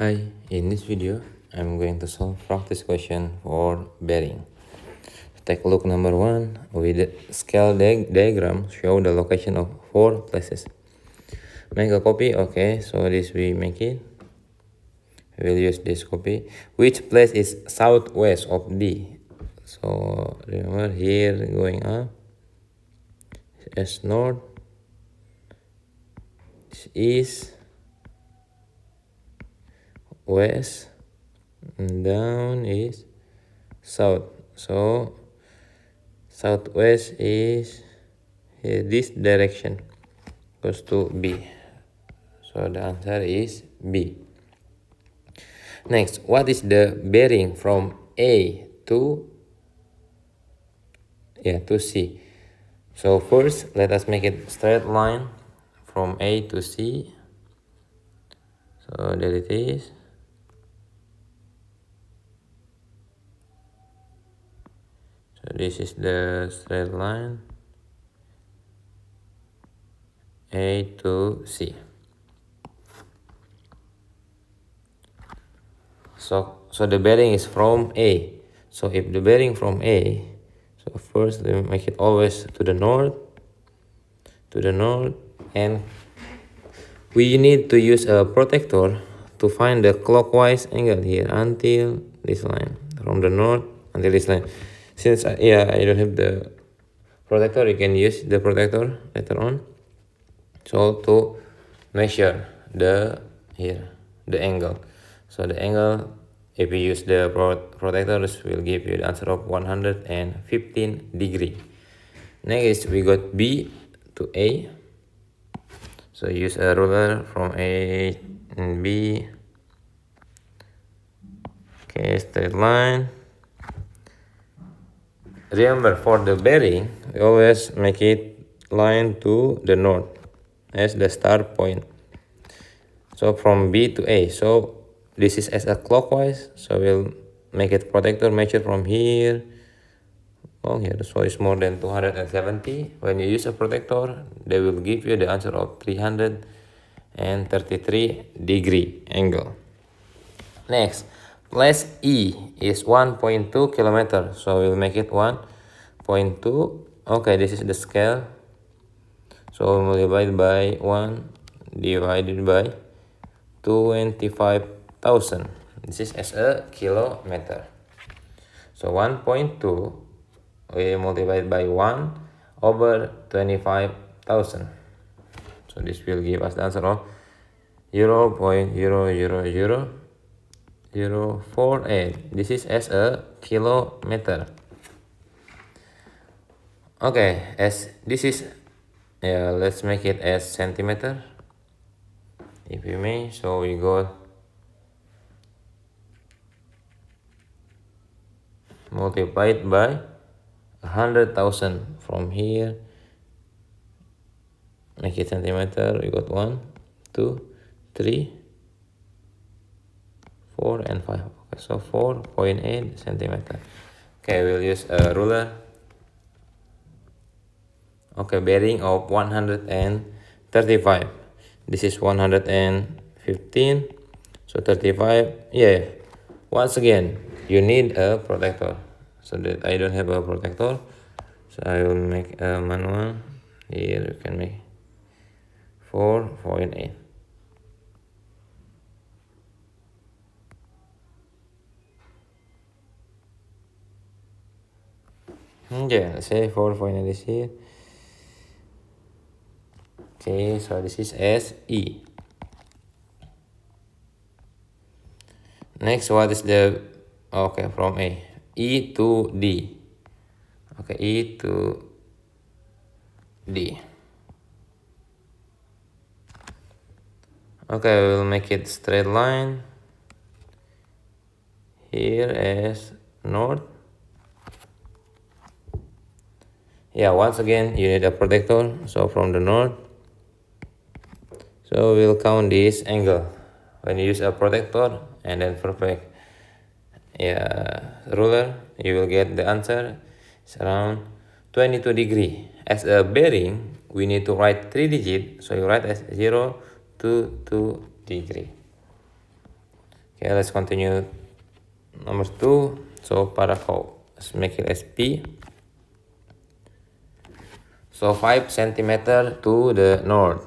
Hi, in this video, I'm going to solve practice question for bearing. Take a look number 1. With the scale diagram, show the location of 4 places. Make a copy, okay, so this we make it. We'll use this copy. Which place is southwest of D? So remember here going up, S north, east, west, and down is south. So southwest is this direction, goes to B. So the answer is B. Next, what is the bearing from A to C? So first, let us make it straight line from A to C. So there it is. So this is the straight line A to C. So the bearing is from A. So if the bearing from A, so first we make it always to the north, and we need to use a protector to find the clockwise angle here until this line, from the north until this line. Since I don't have the protector, you can use the protector later on. So to measure the angle. So the angle, if we use the protectors, will give you the answer of 115 degree. Next, we got B to A. So use a ruler from A and B. Okay, straight line. Remember, for the bearing, we always make it line to the north as the start point. So from B to A. So this is as a clockwise. So we'll make it protector measure from here. Oh, here, so it's more than 270. When you use a protector, they will give you the answer of 333 degree angle. Next, place E is 1.2 kilometer. So we'll make it 1.2. Okay, this is the scale. So we'll divide by 1 divided by 25,000. This is as a kilometer. So 1.2 we multiply by 1 over 25,000. So this will give us the answer of 0.000048. This is as a kilometer. Okay, as this is, let's make it as centimeter, if we may. So we go multiplied by 100,000 from here, make it centimeter. We got 1, 2, 3, 4, and 5. Okay, so 4.8 centimeter. Okay, we'll use a ruler. Okay, bearing of 135. This is 115. So 35. Once again, you need a protector. So that I don't have a protector, so I will make a manual. Here you can make 4.8. Let's say 4.8 is here. Okay, so this is SE. Next, what is the, from A, E to D. Okay, E to D. Okay, we'll make it straight line. Here as north. Once again, you need a protector. So from the north. So we'll count this angle. When you use a protector and then perfect ruler, you will get the answer. It's around 22 degree. As a bearing, we need to write 3 digits. So you write as 0, 2, 2 degree. Okay, let's continue. Number 2. So paraco, let's make it as P. So 5 centimeter to the north.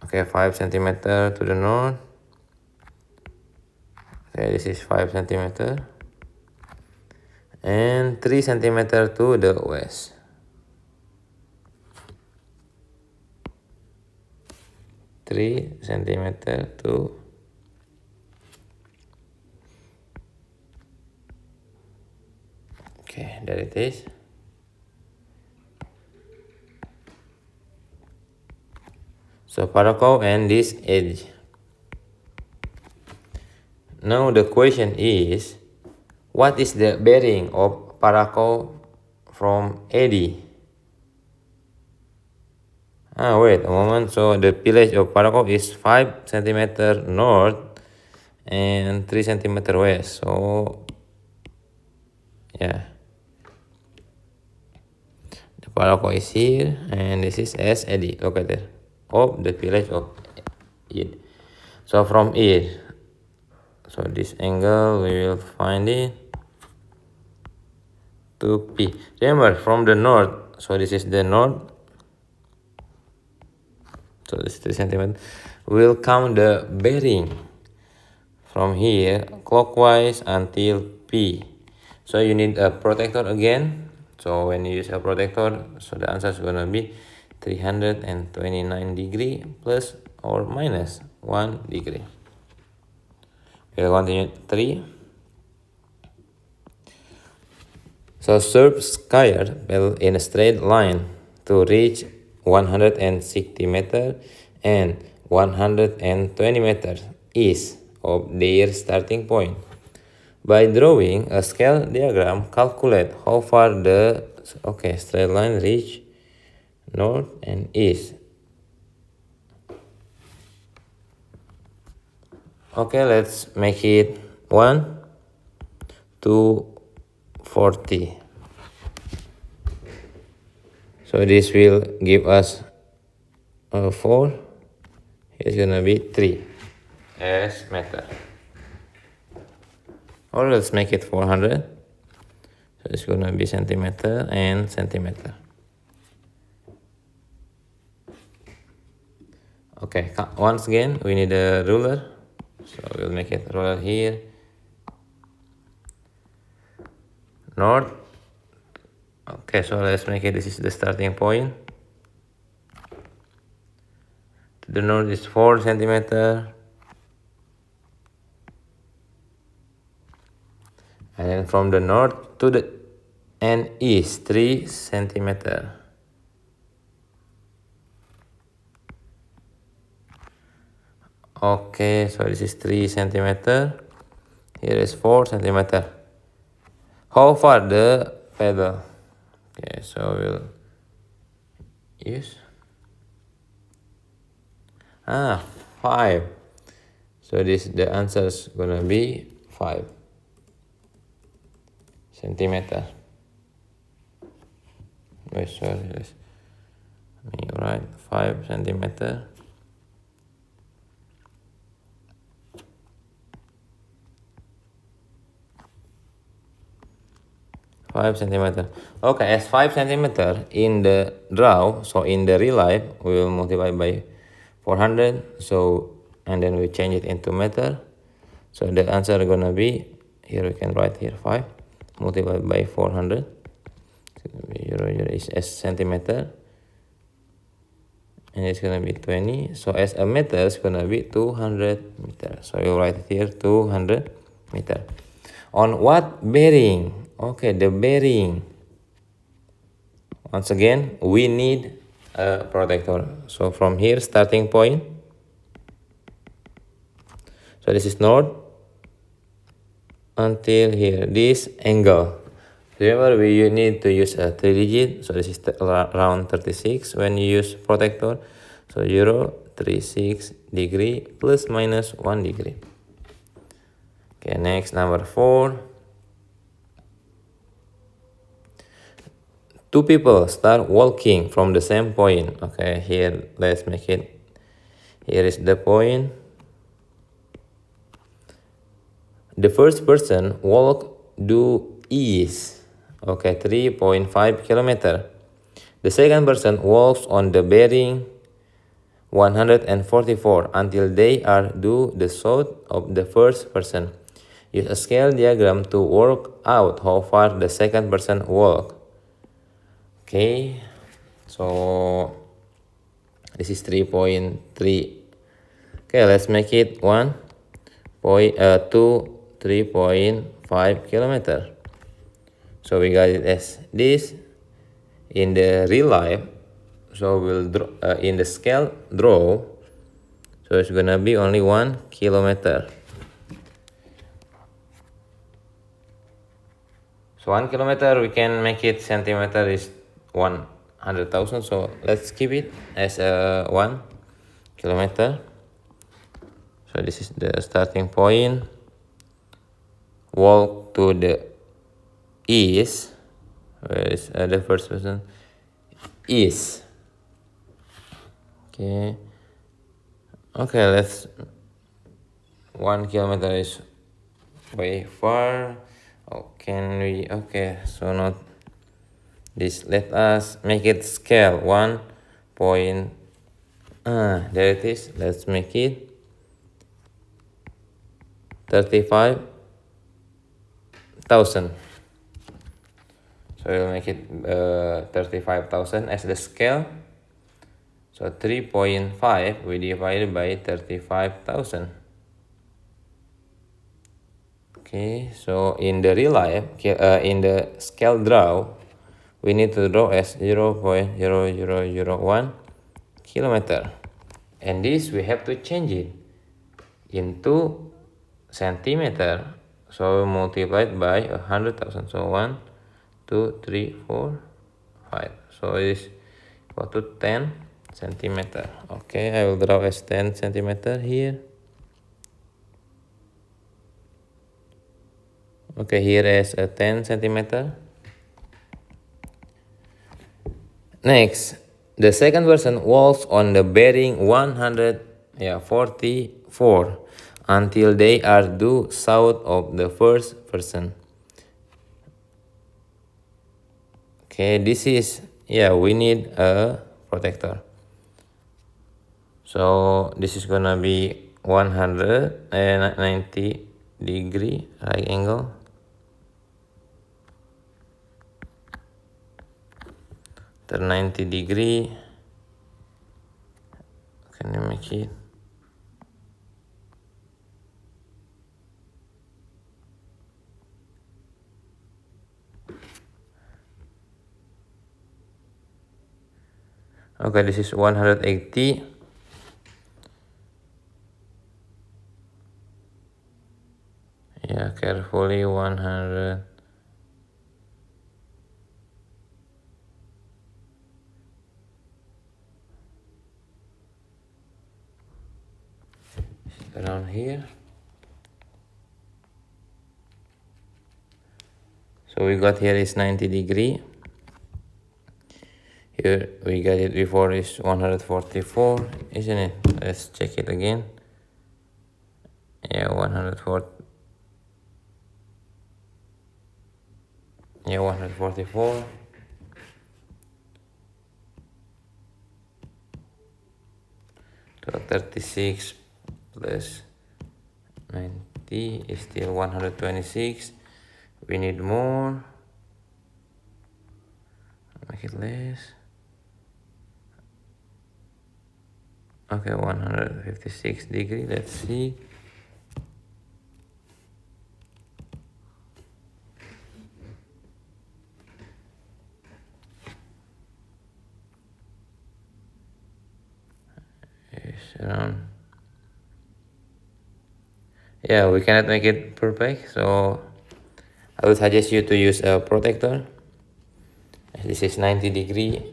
Okay, 5 centimeter to the north. Okay, this is 5 centimeter. And 3 centimeter to the west. Three centimeter to okay, there it is. So paraco and this edge. Now the question is, what is the bearing of paraco from AD? Wait a moment. So the pillage of paraco is 5 centimeter north and 3 centimeter west. So yeah, the paraco is here and this is as AD. Look at that. Of the pillage of it. So from it, so this angle we will find it to P. Remember from the north, so this is the north, so this is 3 centimeter. We'll count the bearing from here clockwise until P. So you need a protector again. So when you use a protector, so the answer is gonna be 329 degree plus or minus 1 degree. We'll continue 3. So serve skier well in a straight line to reach 160 meter and 120 meters east of their starting point. By drawing a scale diagram, calculate how far the straight line reach north and east. Okay, let's make it 1 to 40. So this will give us 4. It's gonna be 3 as meter. Or let's make it 400. So it's gonna be centimeter and centimeter. Okay, once again we need a ruler. So we'll make it ruler here. North. Okay, so let's make it, this is the starting point. To the north is 4 centimeter. And then from the north to the and east 3 centimeter. Okay, so this is 3 centimeter. Here is 4 centimeter. How far the pedal? Okay, so we'll use 5. So the answer is gonna be 5 centimeter. Wait, sorry, let me write 5 centimeter. Okay, as 5 centimeter in the draw, so in the real life, we will multiply by 400. So, and then we change it into meter. So the answer is gonna be, here we can write here 5 multiplied by 400. Euro is as centimeter. And it's gonna be 20. So as a meter, it's gonna be 200 meter. So you write it here 200 meter. On what bearing? Okay, the bearing. Once again, we need a protector. So from here, starting point. So this is north until here, this angle. Remember, you need to use a 3 digit. So this is around 36 when you use protector. So 36 degree plus minus 1 degree. Okay, next, number 4. 2 people start walking from the same point. Okay, here let's make it Here is the point. The first person walk due east. Okay, 3.5 kilometer. The second person walks on the bearing 144 until they are due the south of the first person. Use a scale diagram to work out how far the second person walked. Okay, so this is 3.3. Okay, let's make it 3.5 kilometer. So we got it as this. In the real life, so we'll draw in the scale draw, so it's gonna be only 1 kilometer. So 1 kilometer we can make it centimeter is 100,000, so let's keep it as 1 kilometer. So this is the starting point. Walk to the east. Where is the first person? East. Okay. Okay, let's 1 kilometer is way far. Oh, can we? Okay, so not this. Let us make it scale 1 point. There it is. Let's make it 35,000. So we'll make it 35,000 as the scale. So 3.5 we divided by 35,000. Okay, so in the real life, in the scale draw, we need to draw as 0.0001 kilometer. And this we have to change it into centimeter. So multiplied by 100,000. So 1, 2, 3, 4, 5. So it is equal to 10 centimeter. Okay, I will draw as 10 centimeter here. Okay, here is a 10 centimeter. Next, the second person walks on the bearing 144 until they are due south of the first person. Okay, this is, we need a protector. So this is gonna be 190 degree right angle. After 90 degree, can you make it? Okay, this is 180. Yeah, carefully 100. Around here. So we got here is 90 degree. Here we got it before is 144, isn't it? Let's check it again. Yeah, 140. Yeah, 144. So 36 plus 90 is still 126. We need more. Make it less. Okay, 156 degree. Let's see. It's around. Yeah, we cannot make it perfect, so I would suggest you to use a protector. This is 90 degree,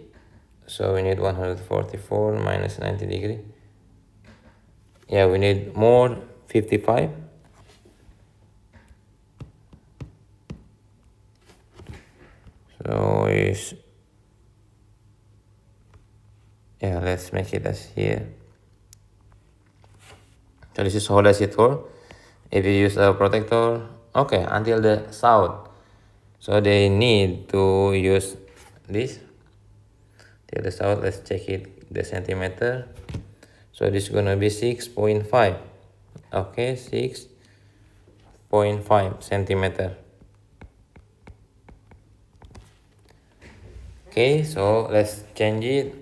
so we need 144 minus 90 degree. Yeah, we need more, 55. So is, let's make it as here. So this is how does it work. If you use a protector, okay, until the south, so they need to use this till the south. Let's check it, the centimeter. So this is gonna be 6.5. Okay, 6.5 centimeter. Okay, so let's change it.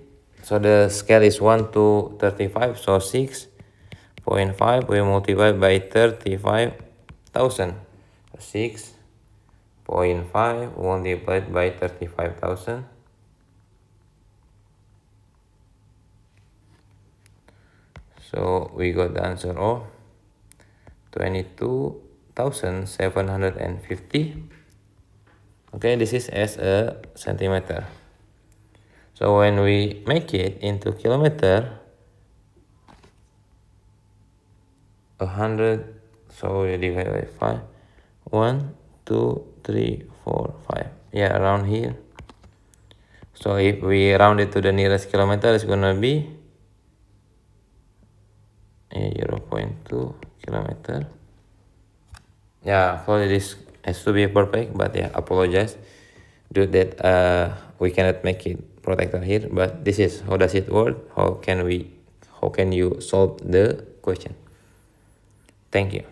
So the scale is 1 to 35, so 6.5 we multiply by 35,000. 6.5 multiplied by 35,000. So we got the answer of 22,750. Okay, this is as a centimeter. So when we make it into kilometer, 100, so we divide by 5. 1, 2, 3, 4, 5. Yeah, around here. So if we round it to the nearest kilometer, it's gonna be 0.2 kilometer. Yeah, for this has to be perfect, but yeah, apologize due that we cannot make it protector here, but this is how does it work, how can you solve the question. Thank you.